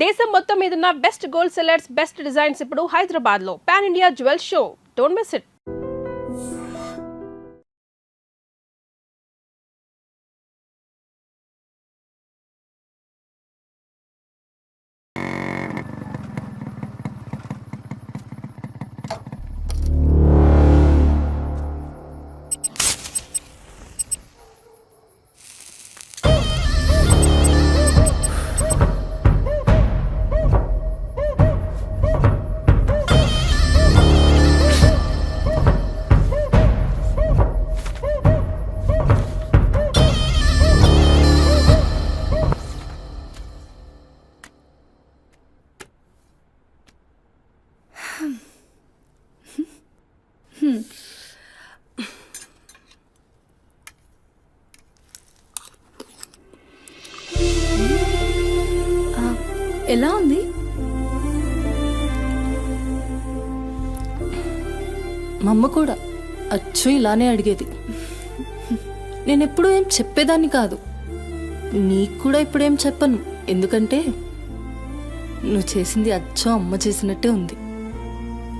దేశం మొత్తం మీదున్న best gold sellers, best designs ఇప్పుడు హైదరాబాద్ లో pan India jewel show. Don't miss it. ఎలా ఉంది? మా అమ్మ కూడా అచ్చు ఇలానే అడిగేది. నేనెప్పుడు ఏం చెప్పేదాన్ని కాదు, నీకు కూడా ఇప్పుడేం చెప్పను. ఎందుకంటే నువ్వు చేసింది అచ్చో అమ్మ చేసినట్టే ఉంది.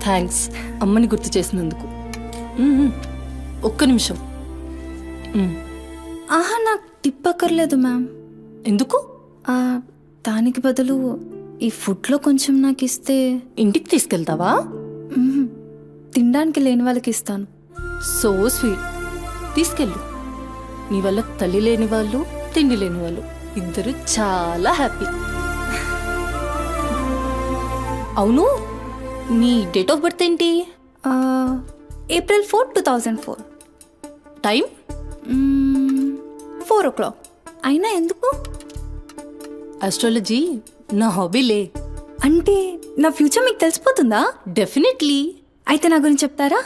థ్యాంక్స్ అమ్మని గుర్తు చేసినందుకు. ఒక్క నిమిషం. ఆహా, నాకు టిప్ అక్కర్లేదు మ్యామ్. ఎందుకు? దానికి బదులు ఈ ఫుడ్లో కొంచెం నాకు ఇస్తే. ఇంటికి తీసుకెళ్తావా? తినడానికి లేని వాళ్ళకి ఇస్తాను. So sweet. తీసుకెళ్ళు. నీ వల్ల తల్లి లేని వాళ్ళు, తిండి లేని వాళ్ళు ఇద్దరు చాలా హ్యాపీ. అవును, నీ డేట్ ఆఫ్ బర్త్ ఏంటి? April 4, 2004. Time 4 o'clock. అయినా ఎందుకు? ఆస్ట్రాలజీ నా హాబీలే. అంటే నా ఫ్యూచర్ మీకు తెలిసిపోతుందా? డెఫినెట్లీ. అయితే నా గురించి చెప్తారా?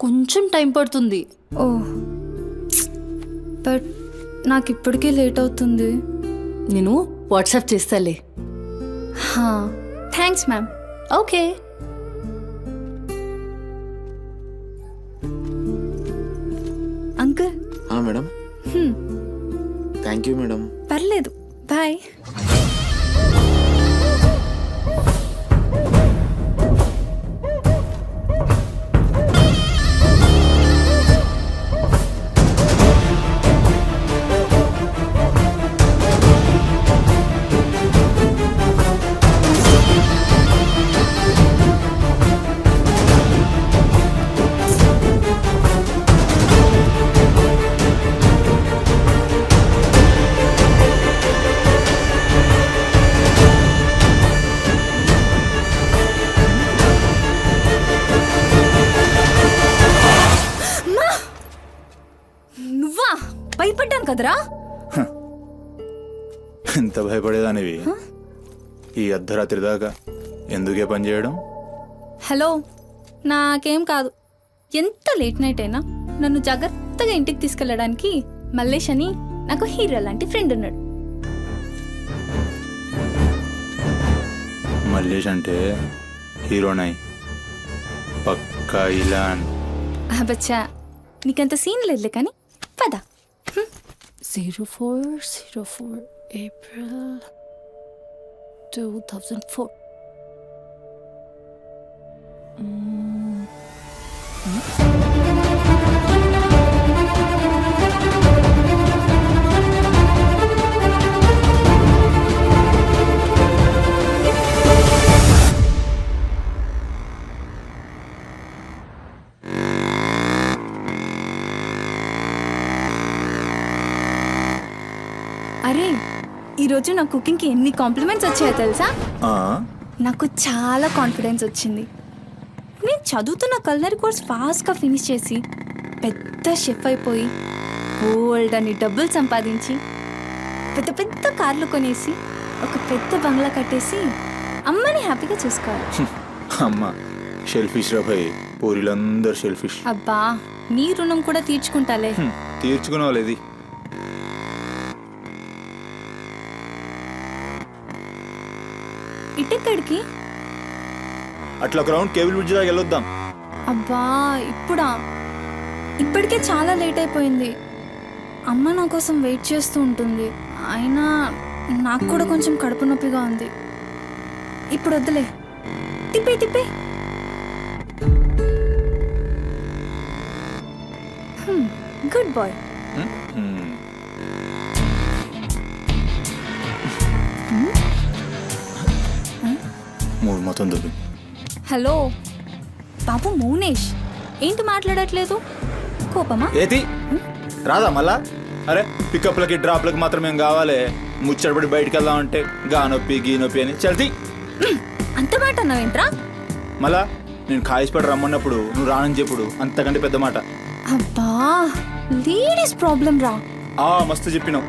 కొంచెం టైం పడుతుంది. ఓహ్, బట్ నాకు ఇప్పటికే లేట్ అవుతుంది. నేను వాట్సాప్ చేస్తాలే. Thanks ma'am. Okay. Uncle. Madam. Thank you madam. పర్లేదు, బాయ్. నువ్వా? భయపడ్డాను కదరా. ఎంత భయపడేదానివి ఈ అర్ధరాత్రి దాకా? ఎందుకే పని చేయడం? హలో, నాకేం కాదు. ఎంత లేట్ నైట్ అయినా నన్ను జాగ్రత్తగా ఇంటికి తీసుకెళ్ళడానికి మల్లేష్ అని నాకు హీరో లాంటి ఫ్రెండ్ ఉన్నాడు. మల్లేష్ అంటే హీరోనై, పక్కా ఇలాన్. బచ్చా, నీకంత సీన్ లేదులే కానీ పద. 0404 April 2004. అరే, ఈరోజు నా కుకింగ్కి ఎన్ని కాంప్లిమెంట్స్ వచ్చాయో తెలుసా? నాకు చాలా కాన్ఫిడెన్స్ వచ్చింది. నేను చదువుతున్న కల్నరీ కోర్స్ ఫాస్ట్గా ఫినిష్ చేసి పెద్ద షెఫ్ అయిపోయి గోల్డ్ అని డబ్బులు సంపాదించి పెద్ద పెద్ద కార్లు కొనేసి ఒక పెద్ద బంగ్లా కట్టేసి అమ్మని హ్యాపీగా చూసుకోవాలి. అమ్మ షెల్ఫిష్ రా భయ్, పూరిలందరూ షెల్ఫిష్. అబ్బా, నీ రుణం కూడా తీర్చుకుంటాలే. తీర్చుకునేవాళ్ళేది. ఇటెక్కడికి? అట్లా గ్రౌండ్ కేబుల్ బ్రిడ్జ్ దాకా వెళ్ళొద్దాం. అబ్బా, ఇప్పుడా? ఇప్పటికే చాలా లేట్ అయిపోయింది. అమ్మ నా కోసం వెయిట్ చేస్తూ ఉంటుంది. అయినా నాకు కూడా కొంచెం కడుపు నొప్పిగా ఉంది. ఇప్పుడు వద్దులే. తిప్పే తిప్పే. Good boy. మూడు మొత్తం దుబ్బి. హలో బాబు మౌనేష్, ఏంటి మాట్లాడట్లేదు? కోపమా? ఏది రాదా మళ్ళా? అరే పికప్లకి డ్రాప్లకి మాత్రం ఏం కావాలి, ముచ్చటపడి బయటికి వెళ్దాం అంటే గా నొప్పి గీ నొప్పి అని చల్తీ. అంత మాట అన్నావేంట్రా? మళ్ళా నేను కాయిస్పడి రమ్మన్నప్పుడు నువ్వు రానని చెప్పుడు అంతకంటే పెద్ద మాట. అబ్బా లేడీస్ ప్రాబ్లం రా. మస్తు చెప్పినావు,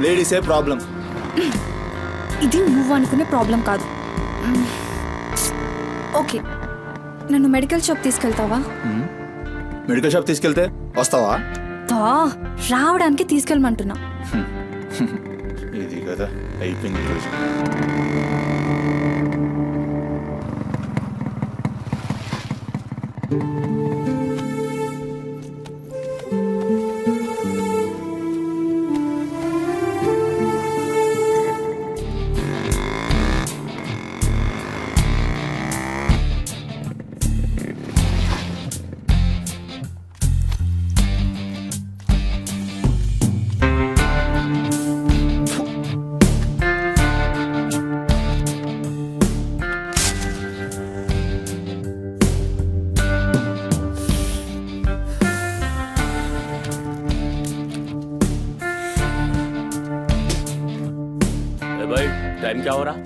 లేడీసే ప్రాబ్లం. ఇది నువ్వు అనుకునే ప్రాబ్లం కాదు. ఓకే, నన్ను మెడికల్ షాప్ తీసుకెళ్తావా? మెడికల్ షాప్ తీసుకెళ్తే వస్తావా? రావడానికి తీసుకెళ్ళమంటున్నా. ఇది కదా అయిపోయింది రోజు. भाई टाइम क्या हो रहा?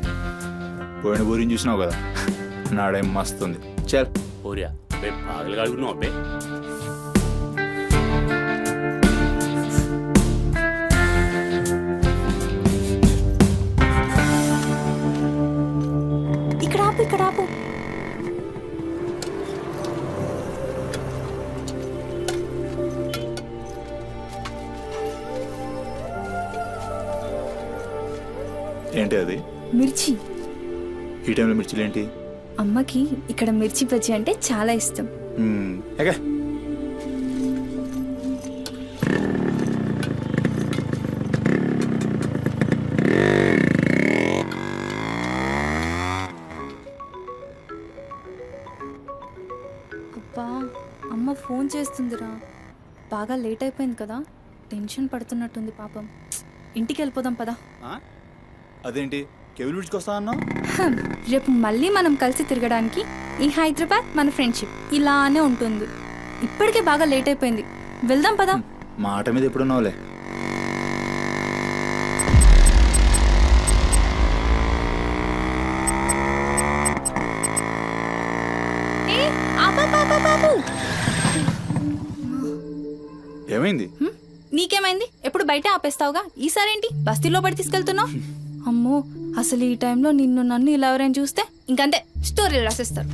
పోయిన బోరిని చూసినావు కదా, నాడేం మస్తుంది. చల్ हो रहा बे पागल गाड़ी को बे ఇక్కడ ఆపు, ఇక్కడ ఆపు. ఏంటి అది? మిర్చి. ఈ టైంలో మిర్చిలు ఏంటి? అమ్మకి ఇక్కడ మిర్చి బజ్జీ అంటే చాలా ఇష్టం. ఎగా అబ్బా అమ్మ ఫోన్ చేస్తుందిరా. బాగా లేట్ అయిపోయింది కదా, టెన్షన్ పడుతున్నట్టుంది పాపం. ఇంటికి వెళ్ళిపోదాం పదా. అదేంటి కేబుల్ బ్రిడ్జ్కి వస్తా అన్నావు? రేపు మళ్ళీ మనం కలిసి తిరగడానికి ఈ హైదరాబాద్ మన ఫ్రెండ్షిప్ ఇలానే ఉంటుంది. ఇప్పటికే బాగా లేట్ అయిపోయింది, వెళ్దాం పదా. మాట మీద ఎప్పుడున్నావులే. ఏమైంది? నీకేమైంది? ఎప్పుడు బయట ఆపేస్తావుగా, ఈసారేంటి బస్తీలో పడి తీసుకెళ్తున్నావు? అమ్మో, అసలు ఈ టైంలో నిన్ను నన్ను ఇలా ఎవరైనా చూస్తే ఇంకంతే, స్టోరీలు రాసేస్తారు.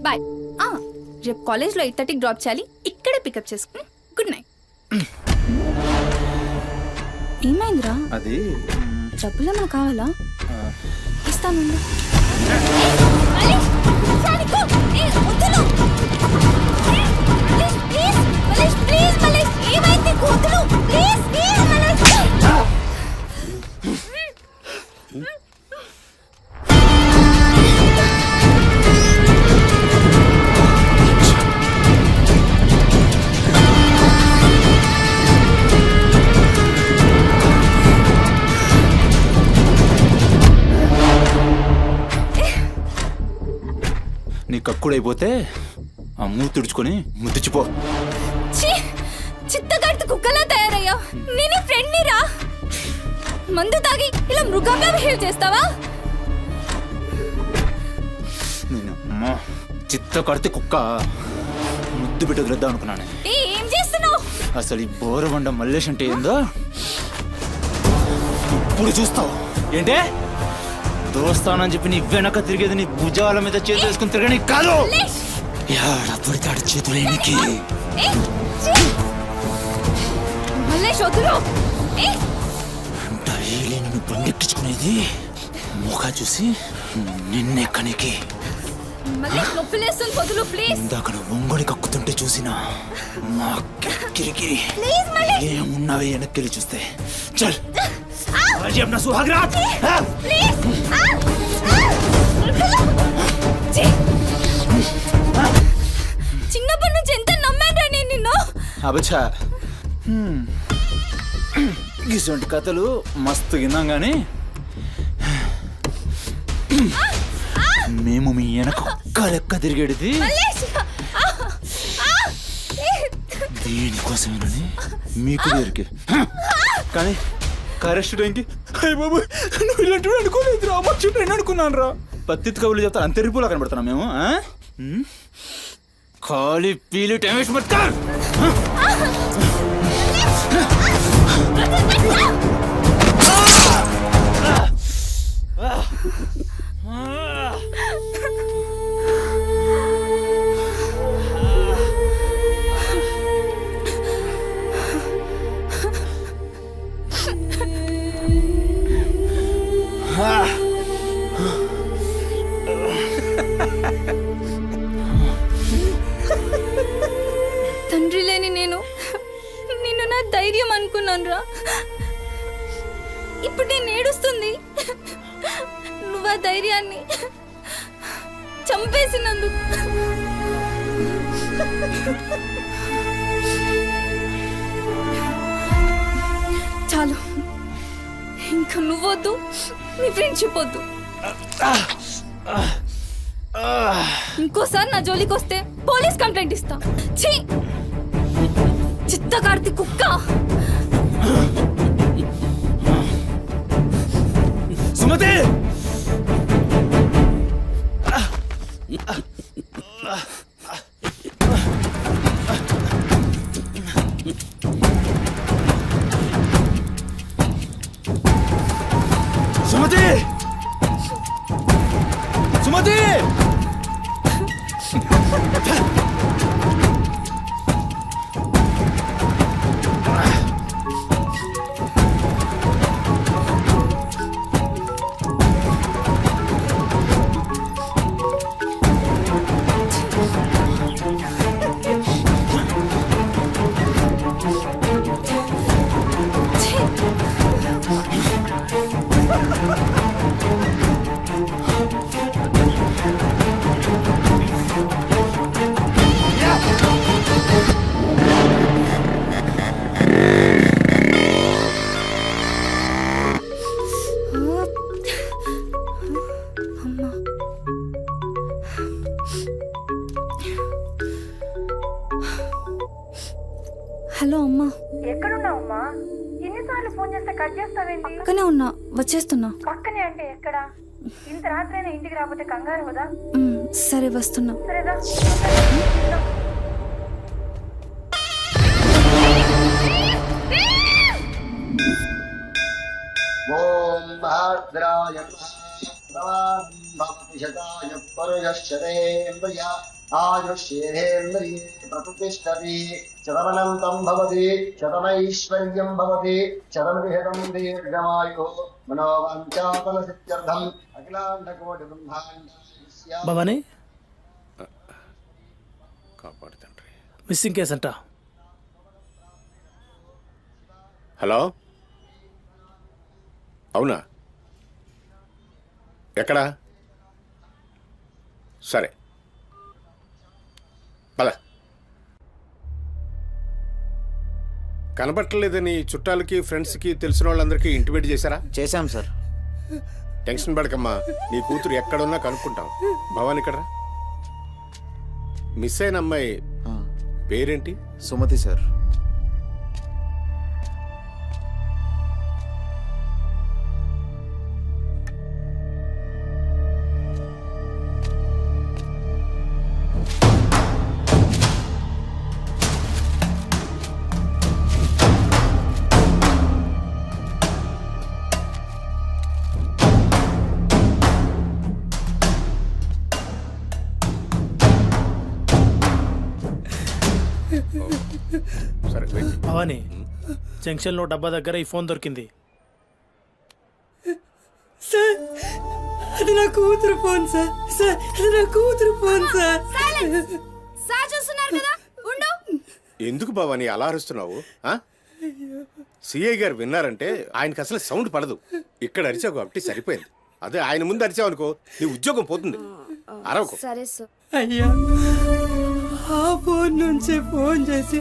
బాయ్. రేపు కాలేజ్లో 8:30కి డ్రాప్ చేయాలి, ఇక్కడే పికప్ చేసుకుని. Good night. ఏమైందిరా? అది డబ్బులు ఏమైనా కావాలా? ఇస్తాను. నీ కక్కుడైపోతే ఆ మూతి తుడుచుకొని ముద్దుచిపో. చిత్తగడితే కుక్కలా తయారయ్యా. నేను ఫ్రెండ్ని రా. మందు తాగి ఇలా మృగంగా బిహేవ్ చేస్తావా? నేను చిత్త కడితే కుక్క ముద్దు బిడ్డ గ్రద్దాం అనుకున్నాను. ఏం చేస్తున్నావు? అసలు ఈ బోరబండ మల్లేష్ అంటే ఏందో ఇప్పుడు చూస్తావు. ఏంటే దోస్తానని చెప్పి నీ వెనక తిరిగేది నీ భుజాల మీద చేతులు తిరగని కాదు. పడితాడు చేతులేనికి. డైలీ నిన్ను బండెక్కించుకునేది ముఖ చూసి నిన్నెక్కనికి. ఇందాక ఒంగొడి కక్కుతుంటే చూసినా మా కిరికిరి ఏమున్నావే వెనక్కి చూస్తే. చల్ आज अपना सुहाग रात చిన్నప్పటి నుంచి ఎంత నమ్మాను నేను నిన్ను. అబచ్చా ఇటువంటి కథలు మస్తు విన్నాం కానీ మేము మీ వెనక లెక్క తిరిగేది మల్లేష్! దీనికోసమేనని మీకు దొరికి కానీ కరెస్ట్ టైంకి అయ్య బాబు నువ్వు ఇలాంటి అనుకోలేదు రా మా చుట్టూ అనుకున్నాను రా పత్తిత్ కబుర్లు చెప్తాను అంత రిపోలా కనబడుతున్నాం మేము ఖాళీ పీలి టైం వేస్ట్ మత్ కర్ తండ్రి లేని నేను నిన్ను నా ధైర్యం అనుకున్నాను రా. ఇప్పుడు నేను ఏడుస్తుంది నువ్వు ఆ ధైర్యాన్ని చంపేసినందుకు. చాలు, ఇంకా నువ్వొద్దు, నీ ఫ్రెండ్షిప్ వద్దు. ఇంకోసారి నా జోలికి వస్తే పోలీస్ కంప్లైంట్ ఇస్తా. ఛీ, చిత్తకార్తి కుక్క. సుమతి సుమతి సుమతి హలో అమ్మా. ఎక్కడున్నావమ్మా? ఎన్నిసార్లు ఫోన్ చేస్తే కట్ చేస్తావేంటి? పక్కనే ఉన్నా, వచ్చేస్తున్నా. పక్కనే అంటే ఎక్కడ? ఇంత రాత్రైనా ఇంటికి రాకపోతే కంగారు కదా? సరే వస్తున్నా. సరేదా? ఓం భద్రాయ శతాయ పరుయశ్చరేంద్రియ ఆయుష్యేంద్రియే ప్రతిష్టతి శతమనంతం భవతి శతమైశ్వర్యం భవతి శతమిహితం దీర్ఘమాయు మనోవాంఛాఫలసిద్ధ్యర్థం అఖిలాండకోటి బ్రహ్మాండ భవానీ కాపాడు తండ్రి. మిస్సింగ్ కేసు అంట. హలో, అవునా? ఎక్కడా? సరే పద. కనబట్టలేదని చుట్టాలకి ఫ్రెండ్స్కి తెలిసిన వాళ్ళందరికీ ఇంటిమేట్ చేశారా? చేశాం సార్. టెన్షన్ పడకమ్మా, నీ కూతురు ఎక్కడున్నా కనుక్కుంటాం. భవాని ఇక్కడ మిస్ అయిన అమ్మాయి పేరేంటి? సుమతి సార్. సరే వెయిట్. భవానీ, జంక్షన్లో డబ్బా దగ్గర ఈ ఫోన్ దొరికింది. సార్, అది నా కూతురు ఫోన్ సార్. సార్, అది నా కూతురు ఫోన్ సార్. సార్ చూస్తున్నారు కదా, ఉండు. ఎందుకు భవాని అలా అరుస్తున్నావు? ఆ? సిఐ గారు విన్నారంటే ఆయనకి అసలు సౌండ్ పడదు. ఇక్కడ అరిచావు కాబట్టి సరిపోయింది. అదే ఆయన ముందు అరిచావు అనుకో నీ ఉద్యోగం పోతుంది. అరవకు. సరే సార్. అయ్యా ఆ ఫోన్ నుంచి ఫోన్ చేసి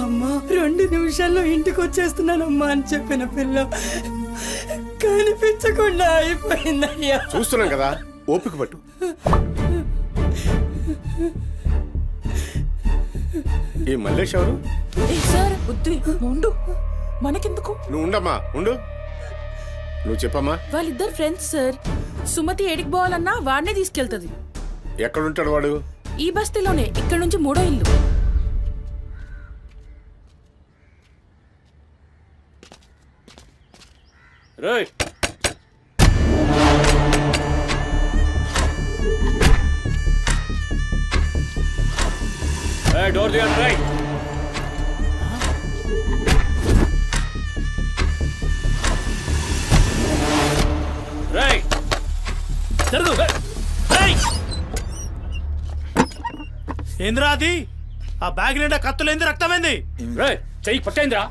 అమ్మా 2 నిమిషాల్లో ఇంటికి వచ్చేస్తున్నానమ్మా అని చెప్పిన పిల్ల కనిపించకుండా అయిపోయిందయ్యా. చూస్తున్నాం కదా, ఓపిక పట్టు. ఈ మల్లేష్ ఎవరు? సార్ బుద్ధి ఉండు, మనకెందుకు? నువ్వు ఉండమ్మా, ఉండు. నువ్వు చెప్పమ్మా. వాళ్ళిద్దరు ఫ్రెండ్స్ సార్. సుమతి ఏడికి పోవాలన్నా వాడినే తీసుకెళ్తది. ఎక్కడుంటాడు వాడు? ఈ బస్తీలోనే, ఇక్కడ నుంచి 3వ ఇల్లు. రేయ్ డోర్ తీయండి రేయ్. రేయ్ జరుగు. ఏంద్రా అది? ఆ బ్యాగ్ నిండా కత్తులేంది, రక్తమైంది? రేయ్ చెయ్యి పట్టేంద్రా.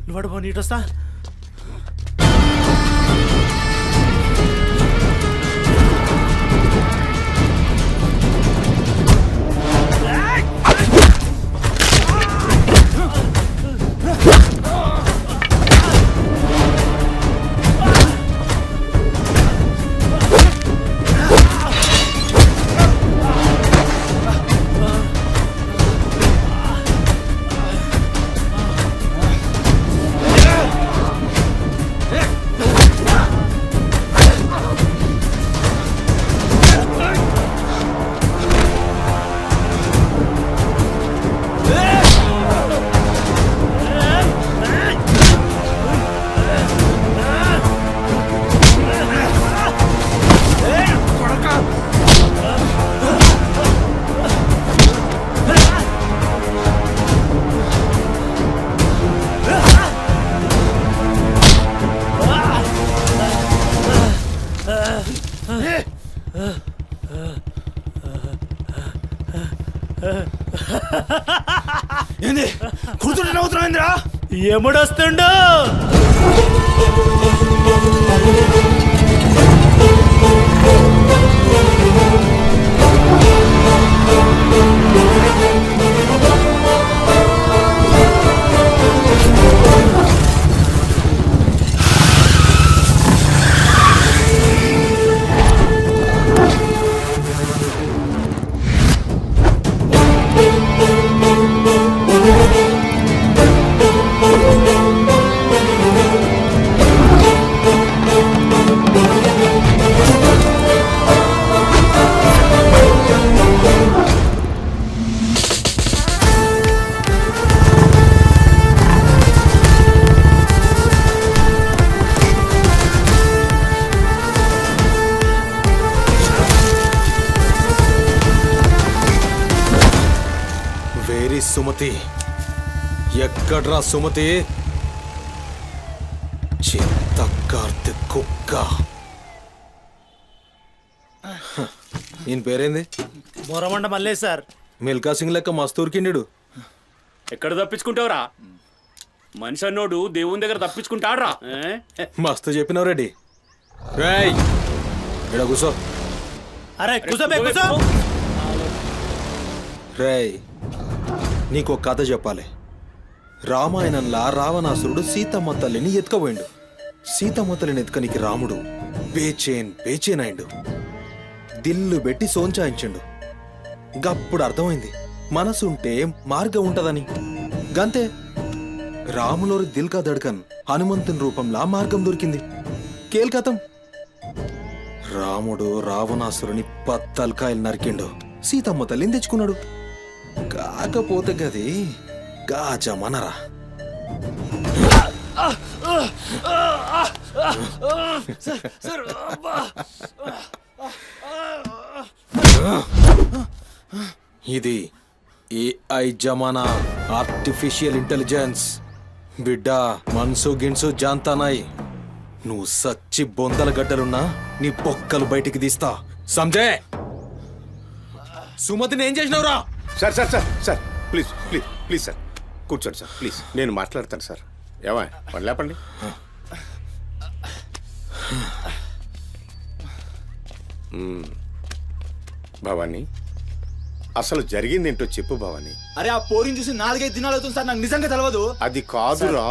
నువ్వు నీటొస్తా. ఏంది కూర్చుంటే నవ్వుతున్నావేంద్రా? ఎముడొస్తుండు? సుమతి ఎక్కడ్రా సుమతి? చిత్త కార్తె కుక్క. ఈయన పేరేంది? బోరమండ మల్లేష్ సార్. మిల్కా సింగ్ లెక్క మస్తూరికిండు. ఎక్కడ తప్పించుకుంటావురా? మనిషి అన్నోడు దేవుని దగ్గర తప్పించుకుంటాడ్రా. మస్తు చెప్పినావు రెడ్డి. రేయ్ ఇక్కడ కూసో. అరే కూసోబే కూసో. రేయ్ నీకు ఒక కథ చెప్పాలి. రామాయణంలా రావణాసురుడు సీతమ్మ తల్లిని ఎత్తుకపోయిండు. సీతమ్మ తల్లిని ఎత్తుకనికి రాముడు బేచేన్ అయిండు. దిల్లు పెట్టి సోంచాయించిండు. గప్పుడు అర్థమైంది మనసుంటే మార్గం ఉంటదని. గంతే రాములోరి దిల్ కా దడ్కన్ హనుమంతుని రూపంలా మార్గం దొరికింది. కేల్కతం రాముడు రావణాసురుని పత్తల్కాయలు నరికిండు. సీతమ్మ తల్లిని తెచ్చుకున్నాడు. కాకపోతే గది గాజమనరా. ఇది ఏఐ జమానా, ఆర్టిఫిషియల్ ఇంటెలిజెన్స్. బిడ్డ మనసు గిన్సు జాంతానాయ్. నువ్వు సచ్చి బొందల గడ్డలున్నా నీ పొక్కలు బయటికి తీస్తా. సంజే, సుమతిని ఏం చేసినావురా? Sir sir sir sir please please please sir కూర్చోండి సార్ ప్లీజ్, నేను మాట్లాడతాను సార్. ఏమా పని లేపండి. భవానీ, అసలు జరిగిందేంటో చెప్పు భవానీ. అరే ఆ పోరిని చూసి 4-5 దినాలు అవుతుంది సార్, నాకు నిజంగా తెలియదు. అది కాదురా.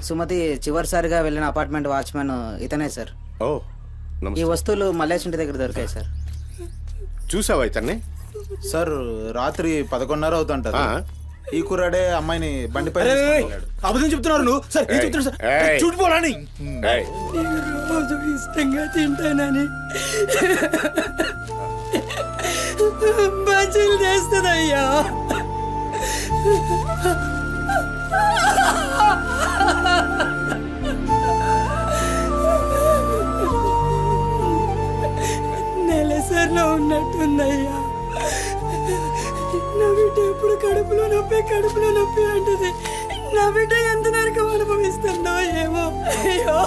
సుమతి చివరిసారిగా వెళ్ళిన అపార్ట్మెంట్ వాచ్మెన్ ఇతనే సార్. ఓ ఈ నమస్తే. వస్తువులు మల్లేష్ ఇంటి దగ్గర దొరికాయి సార్. చూసావా ఇతన్ని? సార్ రాత్రి 11:30 అవుతుంటారు. ఆ. ఈ కుర్రాడే అమ్మాయిని బండిపై అబద్ధం చెప్తున్నారు నువ్వు. సార్ ఏం చెప్తున్నారు సార్? ఏయ్. చూడిపోవాలని. ఏయ్, రోజు ఇష్టంగా తింటానని బజ్జీలు చేస్తుందయ్యా. నెలసరిలో ఉన్నట్టుందయ్యా. నా బిడ్డ ఎప్పుడు కడుపులో నొప్పి అంటది. నా బిడ్డ ఎంత నరకం అనుభవిస్తుందో ఏమో. అయ్యో,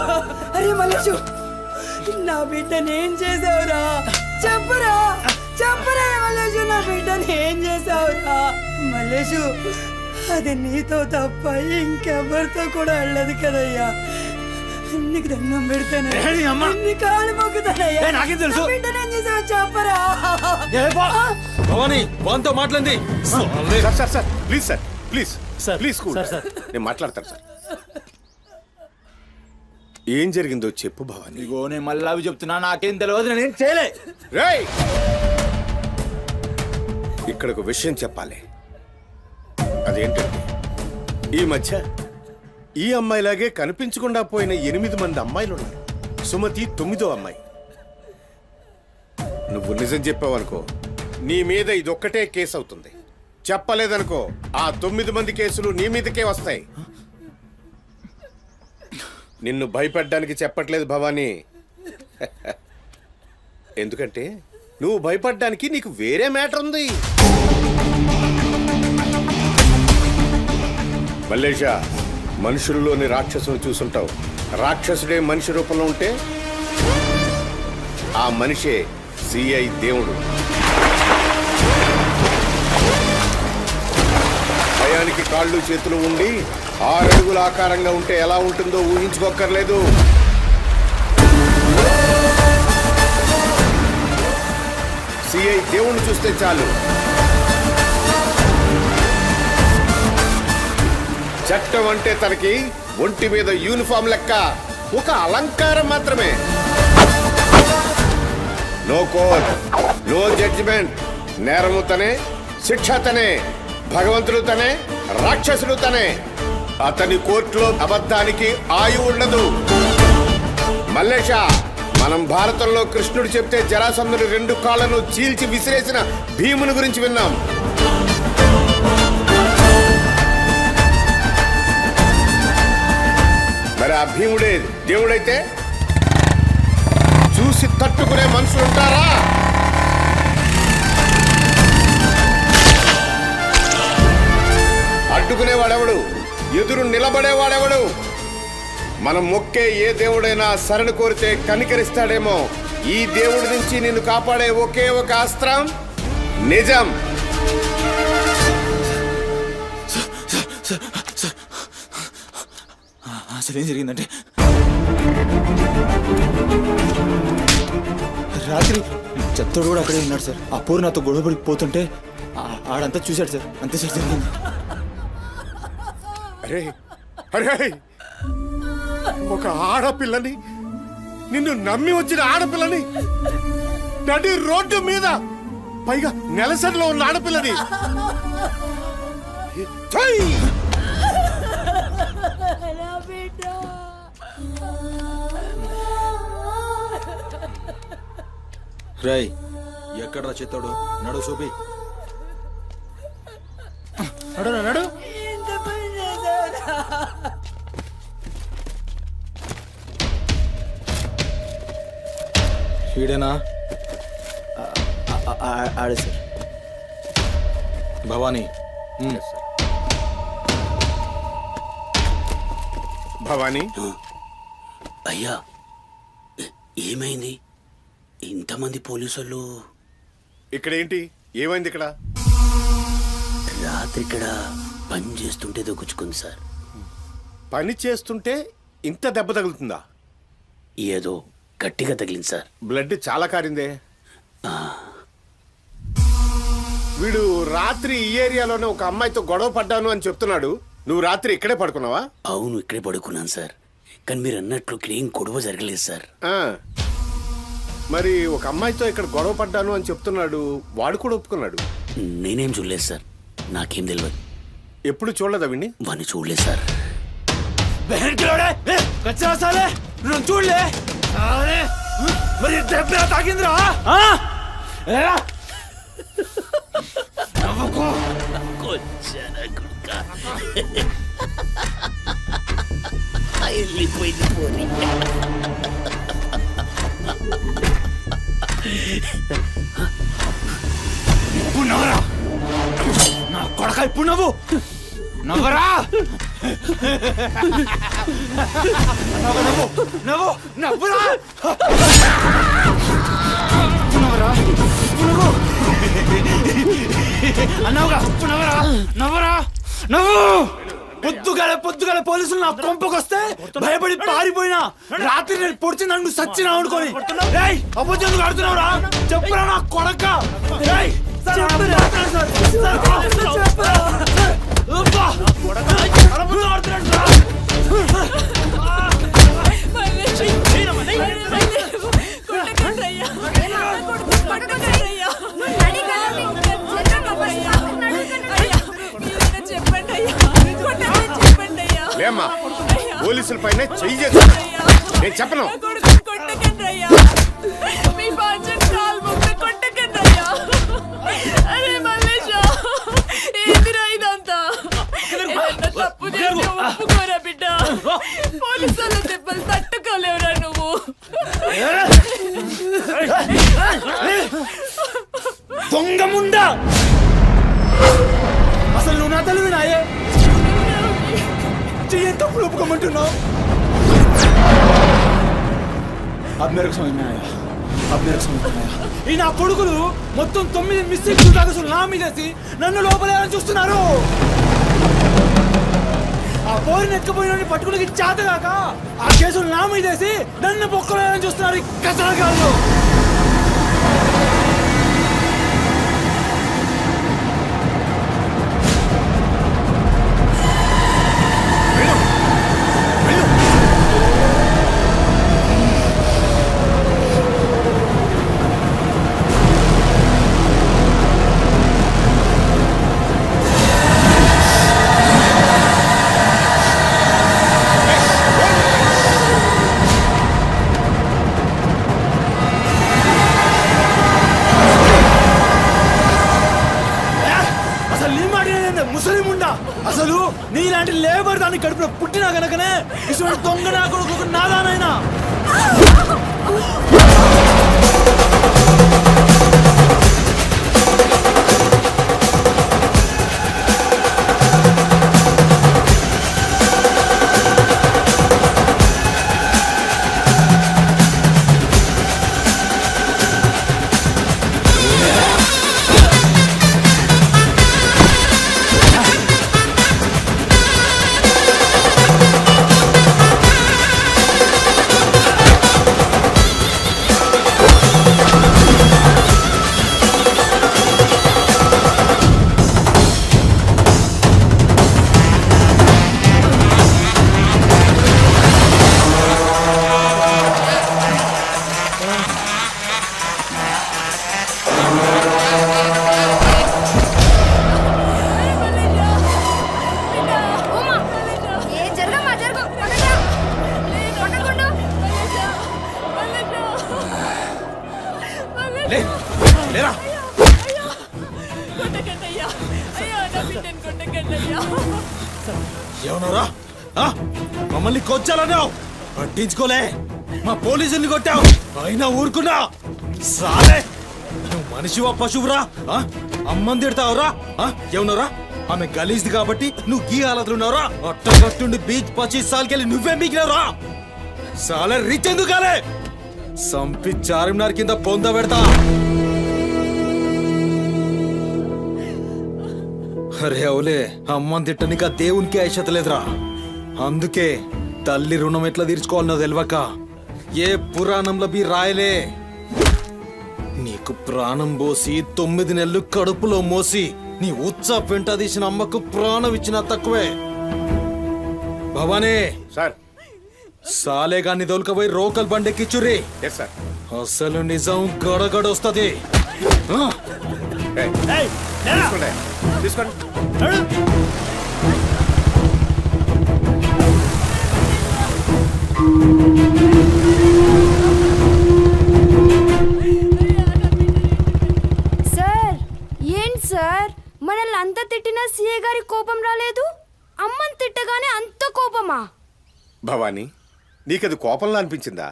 అరే మల్లేషు, నా బిడ్డని ఏం చేసావురా? చెప్పురా మల్లేషు, నా బిడ్డని ఏం చేసావురా? మల్లేషు, అది నీతో తప్ప ఇంకెవరితో కూడా వెళ్ళదు కదయ్యా. నీకు దండం పెడతానయ్యా, ఏయ్, అమ్మా. నీ కాళ్ళు మొక్కుతానయ్యా. ఏయ్, నాకేం తెలుసు? నా బిడ్డని ఏం చేసావు చెప్పరా? భవానీ, వాంతో మాట్లాడింది. Sir sir sir please sir please sir, please cool. Sir, sir. నేను మాట్లాడతాను సార్. ఏం జరిగిందో చెప్పు భవానీ. ఇగో నేను మళ్ళీ అవి చెప్తున్నా, నాకేం తెలియదు, నేనేం చేయలే. రేయ్, ఇక్కడ ఒక విషయం చెప్పాలి. అదేంటంటే ఈ మధ్య ఈ అమ్మాయిలాగే కనిపించకుండా పోయిన 8 మంది అమ్మాయిలు ఉన్నారు. సుమతి 9వ అమ్మాయి. నువ్వు నిజం చెప్పావనుకో, నీ మీద ఇదొక్కటే కేసు అవుతుంది. చెప్పలేదనుకో, ఆ 9 మంది కేసులు నీ మీదకే వస్తాయి. నిన్ను భయపడ్డానికి చెప్పట్లేదు భవానీ. ఎందుకంటే నువ్వు భయపడ్డానికి నీకు వేరే మ్యాటర్ ఉంది. మల్లేషా, మనుషుల్లోని రాక్షసుని చూసుంటావు. రాక్షసుడే మనిషి రూపంలో ఉంటే ఆ మనిషే సిఐ దేవుడు. భయానికి కాళ్ళు చేతులు ఉండి 6 అడుగుల ఆకారంగా ఉంటే ఎలా ఉంటుందో ఊహించుకోక్కర్లేదు. సిఐ దేవుణ్ణి చూస్తే చాలు, చట్టం అంటే తనకి ఒంటి మీద యూనిఫామ్ లెక్క ఒక అలంకారం మాత్రమే. No court, no judgement. నేరము తనే, శిక్ష తనే, భగవంతుడు తనే, రాక్షసుడు తనే. అతని కోర్టులో అబద్ధానికి ఆయువు ఉండదు. మల్లేష, మనం భారతంలో కృష్ణుడు చెప్తే జరాసంధుడి 2 కాళ్లను చీల్చి విసిరేసిన భీముని గురించి విన్నాం. మరి ఆ భీముడే దేవుడైతే చూసి తట్టుకునే మనుషులు ఉంటారా? అడ్డుకునేవాడెవడు? ఎదురు నిలబడేవాడెవడు? మనం మొక్కే ఏ దేవుడైనా శరణు కోరితే కనికరిస్తాడేమో. ఈ దేవుడి నుంచి నిన్ను కాపాడే ఒకే ఒక అస్త్రం నిజం. అసలు ఏం జరిగిందంటే, రాత్రి చెత్తోడు కూడా అక్కడే ఉన్నాడు సార్. ఆ పోరు నాతో గొడవపడి పోతుంటే ఆడంతా చూశాడు సార్. అంతే సార్ జరిగింది. అరే అరే, ఒక ఆడపిల్లని, నిన్ను నమ్మి వచ్చిన ఆడపిల్లని నడి రోడ్డు మీద, పైగా నెలసరిలో ఉన్న ఆడపిల్లని ఛై! రై, ఎక్కడ్రా చెత్తోడు? నడు చూపి. నడు ఈడేనా? ఆడే సార్. భవానీ. భవానీ, అయ్యా ఏమైంది? ఇంతమంది పోలీసులు ఇక్కడ ఏంటి? ఏమైంది ఇక్కడ? రాత్రి ఇక్కడ పని చేస్తుంటే దొక్కుచుకుంది సార్. పని చేస్తుంటే ఇంత దెబ్బ తగులుతుందా? ఏదో గట్టిగా తగిలింది సార్. బ్లడ్ చాలా కారిందే. వీడు రాత్రి ఈ ఏరియాలోనే ఒక అమ్మాయితో గొడవ పడ్డాను అని చెప్తున్నాడు. నువ్వు రాత్రి ఇక్కడే పడుకున్నావా? అవును, ఇక్కడే పడుకున్నాను సార్. కానీ మీరు అన్నట్లు ఇక్కడ ఏం గొడవ జరగలేదు సార్. మరి ఒక అమ్మాయితో ఇక్కడ గొడవ పడ్డాను అని చెప్తున్నాడు, వాడు కూడా ఒప్పుకున్నాడు. నేనేం చూడలేదు సార్, నాకేం తెలియదు. ఎప్పుడు చూడలేదా విని? వాడిని చూడలేదు సార్. చూడలే మరి దెబ్బ తాకిందిరా? వెళ్ళిపోయింది పోనీ. ఇప్పుడు నవ్వరా నా కొడక, ఇప్పుడు నవ్వు నవ్వరా, నవ్వు నవ్వు నవ్వురా, నవ్వరా, నవ్వు అన్నావుగా, ఇప్పుడు నవ్వరా, నవ్వరా, నవ్వు. పొద్దుగాల పోలీసులు నా కొంపకొస్తే భయపడి పారిపోయినా, రాత్రి నేను పొడిచి నన్ను సచ్చినా అనుకోని అబద్ధం ఆడుతున్నావురా? చెప్పురా నా కొడక. లేమ్మా, పోలీసుల పైన చెయ్యి. నేను చెప్పను. పోలీసుల దెబ్బలు తట్టుకోలేవురా నువ్వు. దొంగ ముండా, అసలు నువ్వు నా తల్లివి నాయే? చెయ్యి తప్పులు ఒప్పుకోమంటున్నావు? ఈ నా కొడుకులు మొత్తం 9 మిస్టేక్స్ కేసులు నా మీదేసి నన్ను లోపలేయాలని చూస్తున్నారు. ఆ పోరిని ఎత్తుకుపోయిన పట్టుకులకి చేతగాక ఆ కేసులు నా మీదేసి నన్ను పొక్కలేయాలని చూస్తున్నారు ఈ కసరగాళ్ళు. అసలు నీలాంటి లేబర్ దాన్ని కడుపులో పుట్టినా గనకనే ఇటువంటి దొంగ నా కొడుకు నాదానైనా. ఏమన్నారా? మమ్మల్ని కొచ్చాలన్నావు, పట్టించుకోలే. మా పోలీసుల్ని కొట్టావు, అయినా ఊరుకున్నా. సాలే నువ్వు మనిషివా పశువురా ఆ? అమ్మని తిడతావురా ఆ? ఏమన్నారా ఆమె గలీజ్ది కాబట్టి నువ్వు గీ హాలతులు ఉన్నావురా అట్టగట్టుండి బీచ్ 25 సార్కెళ్ళి నువ్వే మిగిలినవురా సాలే రిచ్ ఎందుకు కాలే సంపి చార్మినార్ కింద పొంద పెడతా అరే అవులే అమ్మని తిట్టనిక దేవునికి ఐషత లేదురా అందుకే తల్లి రుణం ఎట్లా తీర్చుకోవాలనో తెలియక ఏ పురాణంలో బి రాయలే నీకు ప్రాణం పోసి 9 నెలలు కడుపులో మోసి నీ ఉచ్చ పెంట తీసిన అమ్మకు ప్రాణం ఇచ్చినా తక్కువే భవానీ సార్ సాలేగాన్ని తోలుకపోయి రోకల్ బండెక్కిచ్చుర్రి ఎస్ సార్ అసలు నిజం గడగడొస్తది ఆ? తీసుకోండి తీసుకోండి సార్ ఏంటి సార్ మనల్ని అంత తిట్టినా సీఏ గారి కోపం రాలేదు అమ్మని తిట్టగానే అంత కోపమా? భవానీ నీకది కోపంలా అనిపించిందా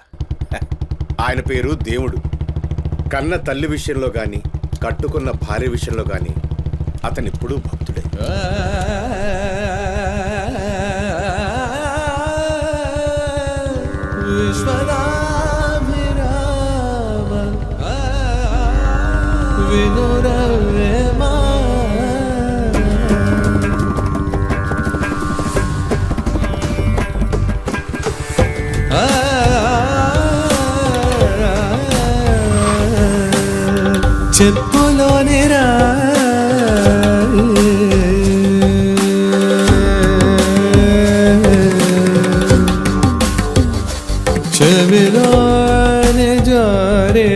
ఆయన పేరు దేవుడు కన్న తల్లి విషయంలో గాని కట్టుకున్న భార్య విషయంలో గాని అతనిప్పుడు భక్తుడే చెప్పులోని రా చెవిలోని జోరే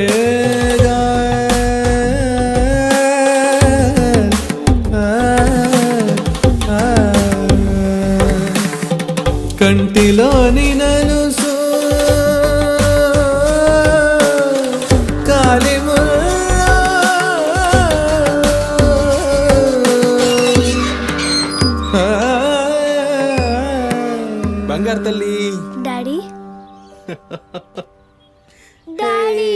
కంటిలోని నలుసు బంగారు తల్లి డాడీ డాడీ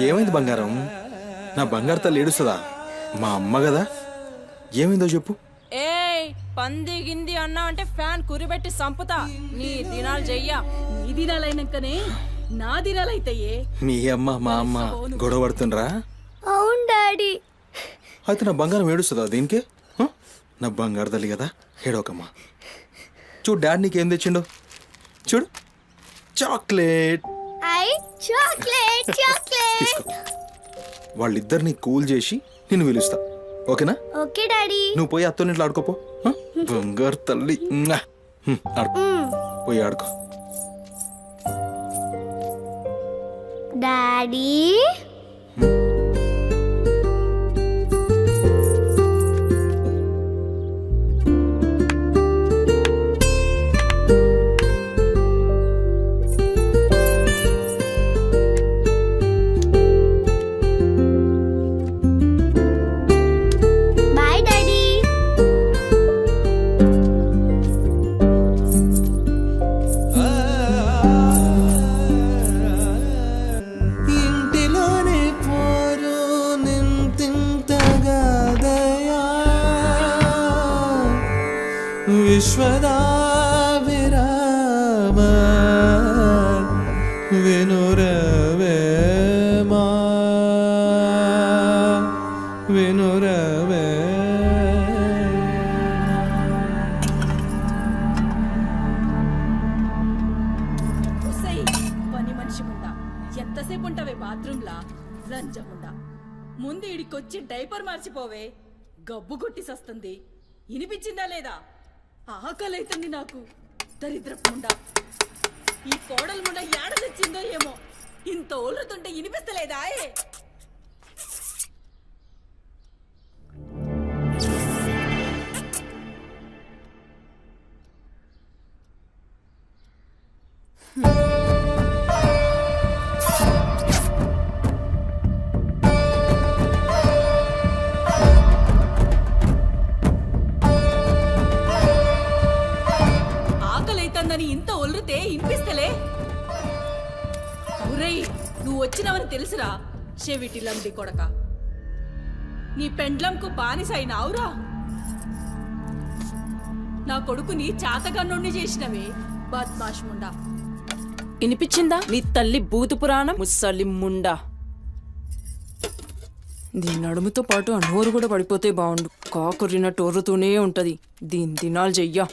ఏమైంది బంగారం నా బంగారు తల్లి ఏడుస్తుందా మా అమ్మ కదా ఏమైందో చెప్పు ఏయ్ పంది గింది అన్నా అంటే ఫ్యాన్ కురిబెట్టి సంపుతా నీ దినాలు చెయ్యా నీ దినాలైనాకనే నా దినాలైతాయే మీ అమ్మ మా అమ్మ గొడవ పడుతుండ్రా అవును డాడీ అయితే నా బంగారం ఏడుస్తుందా దీనికే హ? నా బంగారు తల్లి కదా ఏడోకమ్మా చూడు డాడీ నీకేం తెచ్చిండు చూడు చాక్లెట్ ఐ చాక్లెట్ చాక్లెట్ తీసుకో వాళ్ళిద్దరిని కూల్ చేసి నిన్ను పిలుస్తా ఓకేనా ఓకే డాడీ నువ్వు పోయి అత్తోనింట్లో ఆడుకోపో హ? బంగారు తల్లి మ్వా. ఆడుకో పోయి ఆడుకో డాడీ బాయ్ డాడీ ఇంటిలోనే పోరు నింతింతగాదయా విశ్వదా విరామ వినురవేమా వినురవే పని మనిషి ముందా ఎంతసేపు ఉంటావే బాత్రూమ్ లా లంచముండా ముందు ఇడికొచ్చి డైపర్ మార్చిపోవే గబ్బు కొట్టి సస్తుంది ఇనిపించిందా లేదా ఆకలైతుంది నాకు దరిద్రపుండా ఈ కోడల ముండ ఏడ తెచ్చిందో ఏమో ఇంత ఓలుతుంటే ఇనిపిస్తలేదా వస్తుందని ఇంత ఒల్లుతే ఇనిపిస్తలే. ఒరేయ్, నువ్వు వచ్చినవని తెలుసురా చెవిటిలండి కొడక. నీ పెండ్లంకు బానిసైనావురా. నా కొడుకుని చాతగన్నోణ్ణి చేసినవే బద్మాష్ ముండా. వినిపించిందా నీ తల్లి భూత పురాణం ముసలి ముండా? దీని నడుముతో పాటు ఆ నోరు కూడా పడిపోతే బాగుండు. కాకురినట్టు ఒర్రుతూనే ఉంటది. దీని దినాలు చెయ్యా.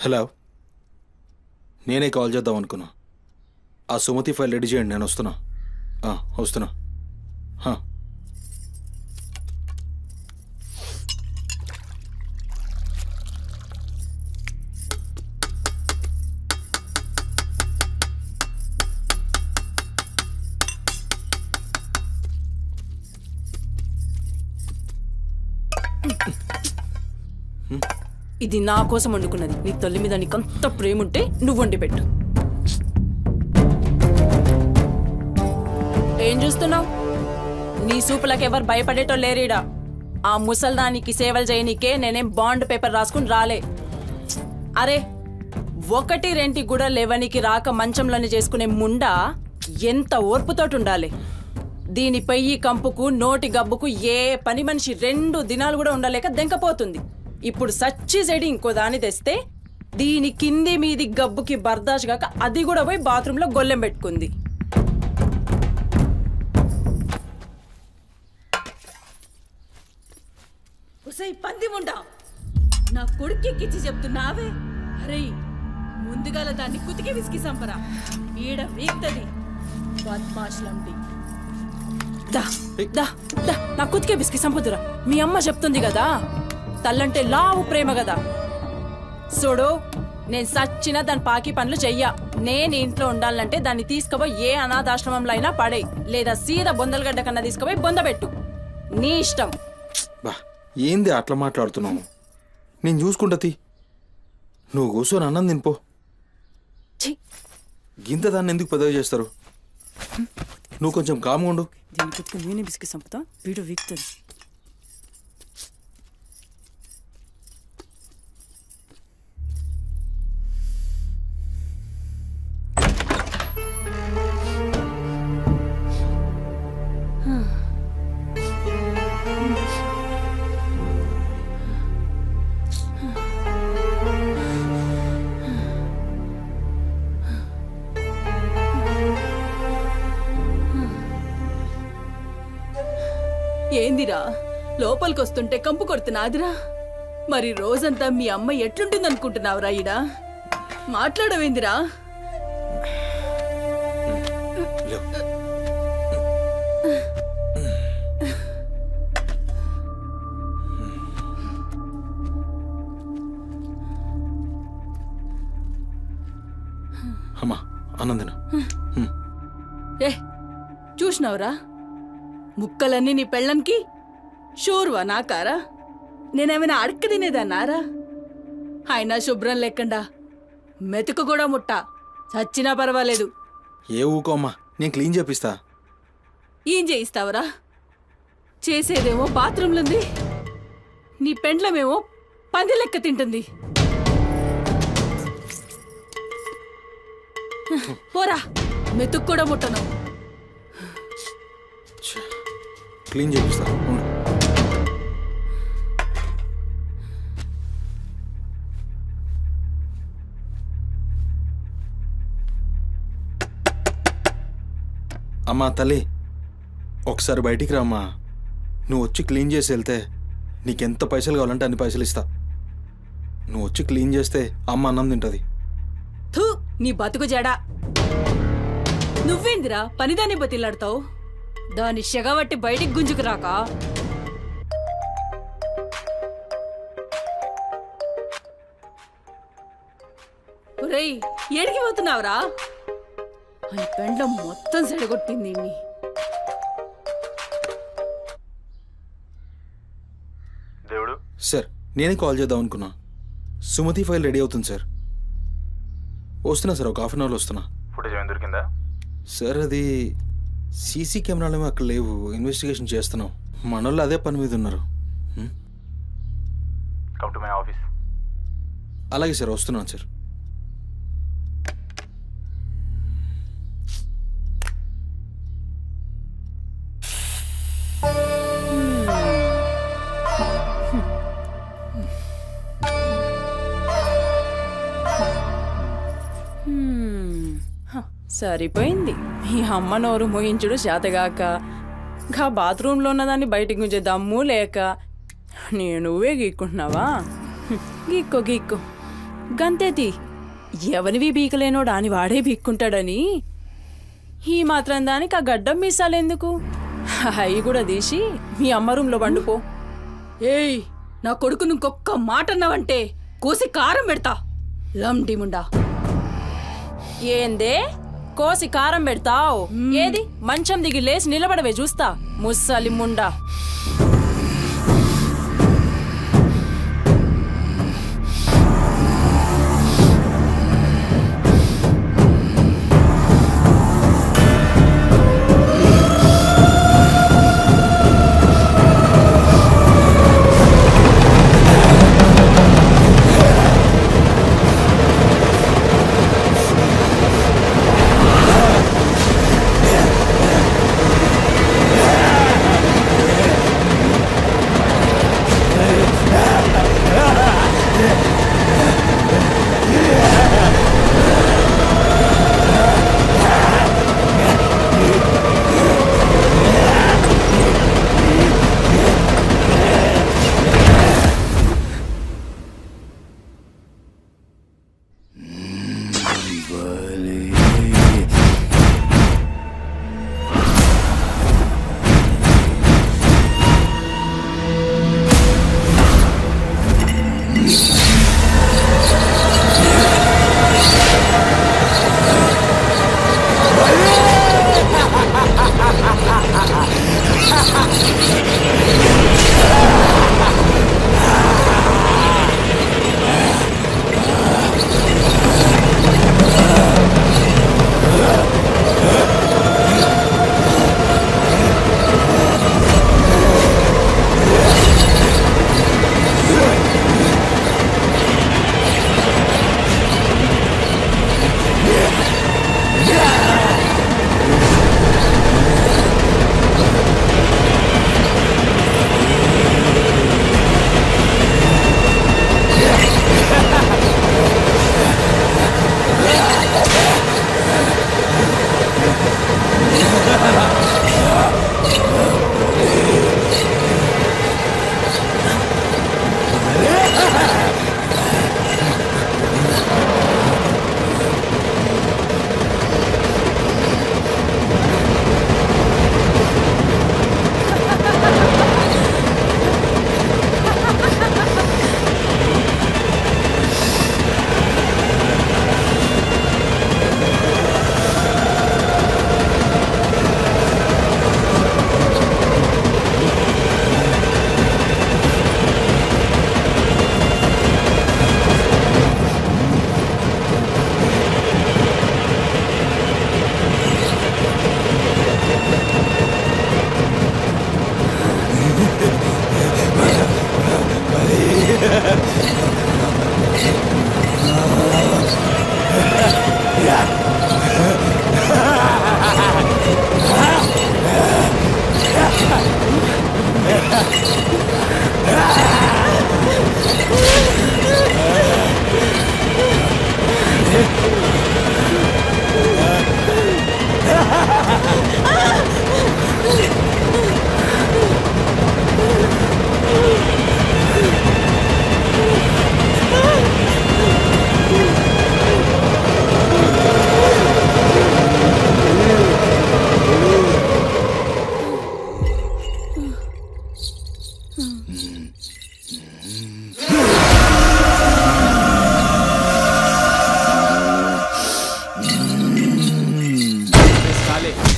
హలో, నేనే కాల్ చేద్దాం అనుకున్నా. ఆ సుమతి ఫైల్ రెడీ చేయండి, నేను వస్తున్నా. వస్తున్నా. ఇది నా కోసం వండుకున్నది. నీ తల్లి మీద నీకంత ప్రేమ ఉంటే నువ్వు వండి పెట్టు. ఏం చూస్తున్నావు? నీ సూపులకు ఎవరు భయపడేటో లేరీడా. ఆ ముసల్దానికి సేవలు చేయనీకే నేనేం బాండ్ పేపర్ రాసుకుని రాలే. అరే, 1-2 కూడా లేవనికి రాక మంచంలోనే చేసుకునే ముండా ఎంత ఓర్పుతోటి ఉండాలి. దీనిపై ఈ కంపుకు నోటి గబ్బుకు ఏ పని మనిషి 2 దినాలు కూడా ఉండలేక దెంకపోతుంది. ఇప్పుడు సచ్చి చెడి ఇంకో దాన్ని తెస్తే దీని కింది మీది గబ్బుకి బర్దాష్ గాక అది కూడా పోయి బాత్రూంలో గొల్లెం పెట్టుకుంది. ఉసై పంది ముండా, నా కొడుకెక్కిచ్చి చెప్తున్నావే. అరే, ముందుగాల దాన్ని కుతికి విసికి సంపరా. ఈడ వీక్తది బద్మాష్లండి. దా దా దా నా కుతికే బిస్కి సంపుదురా. మీ అమ్మ చెప్తుంది కదా, తల్లంటే లావు ప్రేమ కదా. చూడు, నేను సచ్చిన దాని పాకి పనులు చెయ్యా. నేను ఇంట్లో ఉండాలంటే దాన్ని తీసుకుపోయి ఏ అనాథాశ్రమంలో అయినా పడే, లేదా సీదా బొందలగడ్డ కన్నా తీసుకుపోయి బొందబెట్టు. నీ ఇష్టం. బా, ఏంది అట్లా మాట్లాడుతున్నావు? నేను చూసుకుంటా. నువ్వు కూర్చొని అన్నం తినిపో. గింత దాన్ని ఎందుకు పెద్దగా చేస్తారు? నువ్వు కొంచెం కామ్గా ఉండు. దీని కుతికి నేనే బిస్కి సంపుతా, వీడు వీక్తుంది. ఏందిరా, లోపలికొస్తుంటే కంపు కొడుతున్నాదిరా. మరి రోజంతా మీ అమ్మ ఎట్లుంటుందనుకుంటున్నావురా? ఈడ మాట్లాడవేందిరా? అమ్మా, ఆనందన ఏ చూసినావురా, ముక్కలన్నీ నీ పెళ్ళంకి షోర్వా నాకారా? నేనేమైనా అడక్క తినేదన్నారా? అయినా శుభ్రం లేకుండా మెతుకు కూడా ముట్ట చచ్చినా పర్వాలేదు. ఏ ఊకో అమ్మా, నేను క్లీన్ చేపిస్తా. ఏం చేయిస్తావురా? చేసేదేమో బాత్రూంలుంది, నీ పెండ్లమేమో పంది లెక్క తింటుంది. పోరా, మెతుకు కూడా ముట్టను. క్లీన్ చేపిస్తా, ఉండు. అమ్మా తల్లి, ఒకసారి బయటికి రామ్మా. నువ్వు వచ్చి క్లీన్ చేసి వెళ్తే నీకెంత పైసలు కావాలంటే అన్ని పైసలు ఇస్తా. నువ్వు వచ్చి క్లీన్ చేస్తే అమ్మ అన్నం తింటుంది. థూ, నీ బతుకు జడా. నువ్వేందిరా పనిదాన్ని బతిల్లాడతావు? దాని షెగబట్టి బయటికి గుంజుకు రాక. ఒరేయ్, ఏడికి పోతున్నావురా? అని పెండ్లం మొత్తం సెడగొట్టింది. దేవుడు సార్, నేనే కాల్ చేద్దాం అనుకున్నా. సుమతి ఫైల్ రెడీ అవుతుంది సార్. వస్తున్నా సార్, ఒక హాఫ్ అన్ అవర్లో వస్తున్నా. ఫుటేజ్ ఏమైనా దొరికిందా? సార్, అది సీసీ కెమెరాలేమో అక్కడ లేవు. ఇన్వెస్టిగేషన్ చేస్తున్నాం. మనోళ్ళు అదే పని మీద ఉన్నారు. Come to my office. అలాగే సార్, వస్తున్నాను సార్. సరిపోయింది. ఈ అమ్మ నోరు మోయించుడు చేతగాక, గా బాత్రూంలో ఉన్నదాన్ని బయటికి గుంజే దమ్ము లేక నువ్వే గీక్కుంటున్నావా? గీక్కో గీక్కో గంతేతి. ఎవరివి బీకలేనోడు అని వాడే బీక్కుంటాడని ఈ మాత్రం దానికి ఆ గడ్డం మీసాలెందుకు? అవి కూడా తీసి మీ అమ్మ రూంలో పండుకో. ఏయ్, నా కొడుకు ఇంకొక్క మాట అన్నావంటే కోసి కారం పెడతా. లండిముండా. ఏందే కోసి కారం పెడతావు? ఏది మంచం దిగి లేచి నిలబడవే చూస్తా, ముస్సలి ముండా.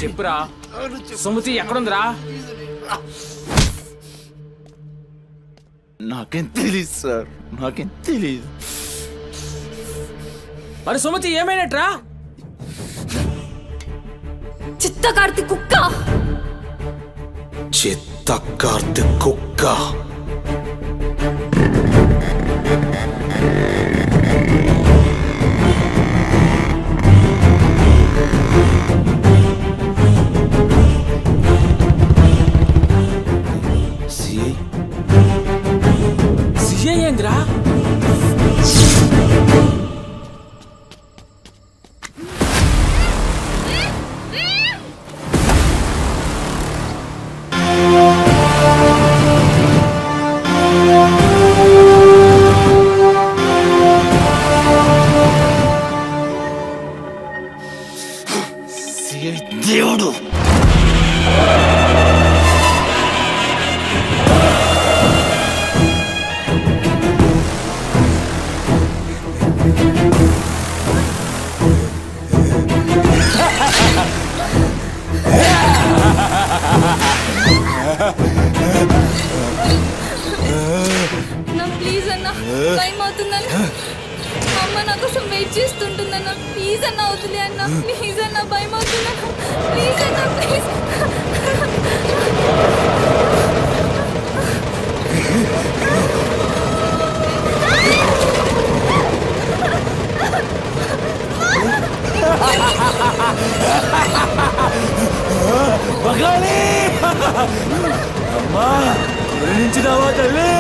చెప్పురా, సుమతి ఎక్కడుందిరా? నాకేం తెలీదు సార్, నాకేం తెలీదు. మరి సుమతి ఏమైనట్రా? చిత్త కార్తీక్ కుక్క. చిత్త కార్తీక్ కుక్క. ఏంద్రా దేవుడు ప్లీజ్ అన్న టైం అవుతుందన్న అమ్మ నా కోసం వెయిట్ చేస్తుంటుందన్న ప్లీజ్ అన్న వదిలే అన్న ప్లీజ్ అన్న భయం అవుతుందన్న ప్లీజ్ అన్న ప్లీజ్ బగాలి అమ్మా గురించినావా తల్లి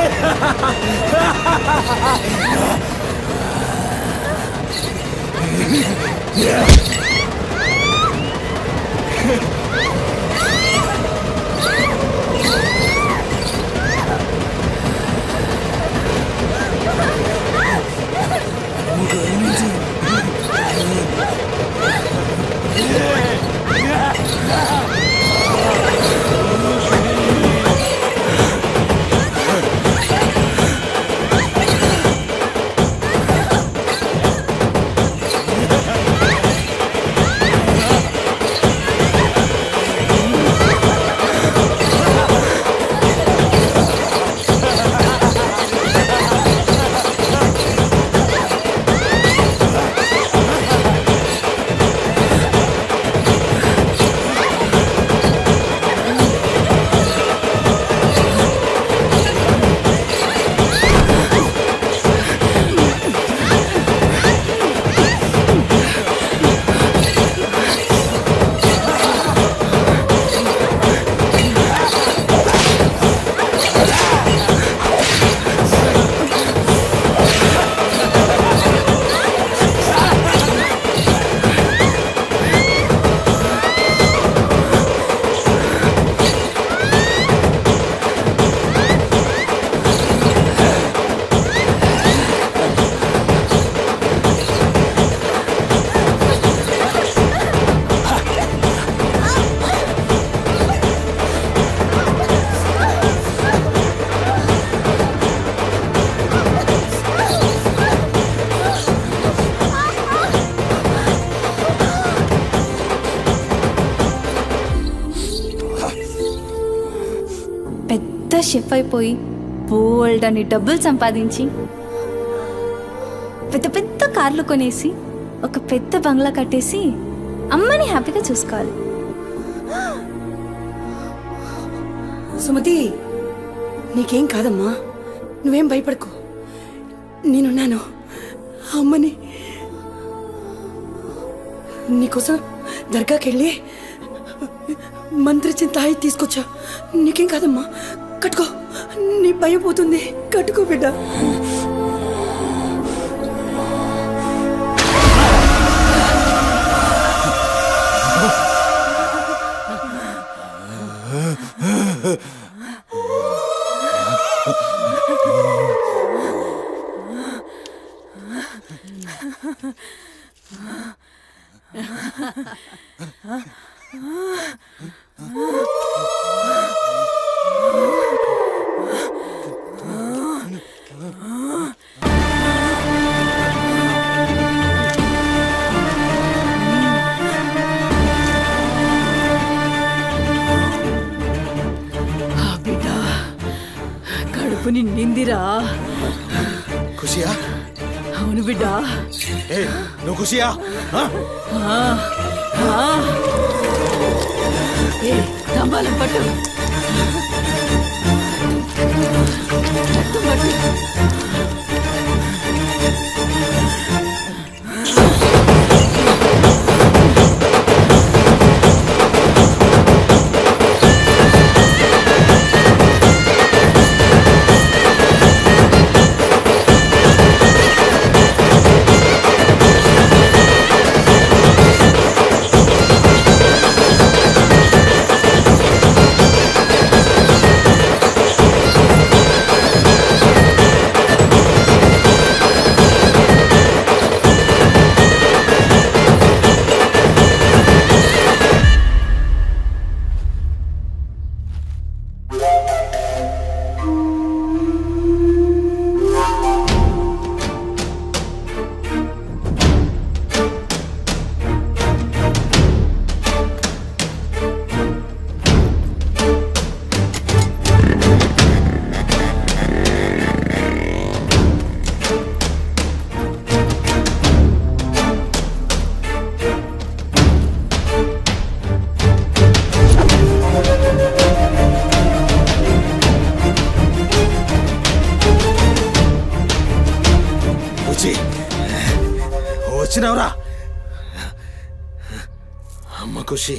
పెద్ద షెఫ్ అయిపోయి బోల్డ్ అని డబ్బులు సంపాదించి పెద్ద పెద్ద కార్లు కొనేసి ఒక పెద్ద బంగ్లా కట్టేసి అమ్మని హ్యాపీగా చూసుకోవాలి. సుమతి నీకేం కాదమ్మా, నువ్వేం భయపడకు, నేనున్నాను. అమ్మని నీకోసం దర్గాకెళ్ళి మంత్రిచిన తాయి తీసుకొచ్చా. నీకేం కాదమ్మా, కట్టుకో, నీ భయం పోతుంది. కట్టుకో బిడ్డ. కడుపు నిండిందిరా. ఖుషియా? అవును బిడ్డ. నువ్వు ఖుషియా? తంబాలం పట్టు. వచ్చినావురా అమ్మ ఖుషి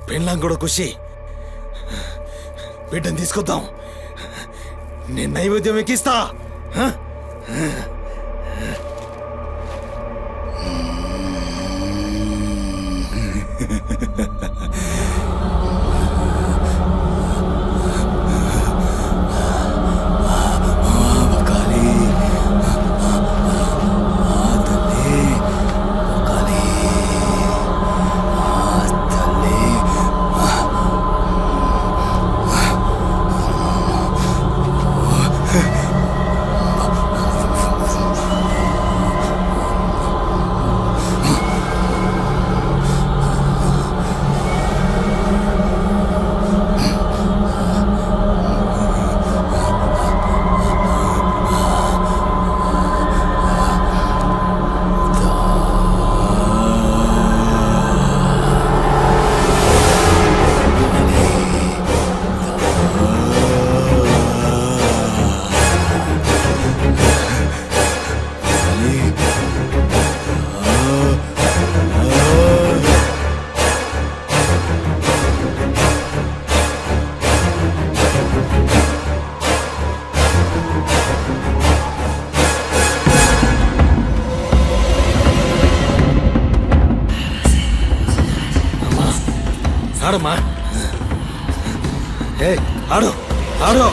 పెళ్ళాం కూడా ఖుషి బిడ్డను తీసుకొద్దాం నేను నైవేద్యం ఎక్కిస్తా ఆడమ్మా ఏ ఆడు ఆడు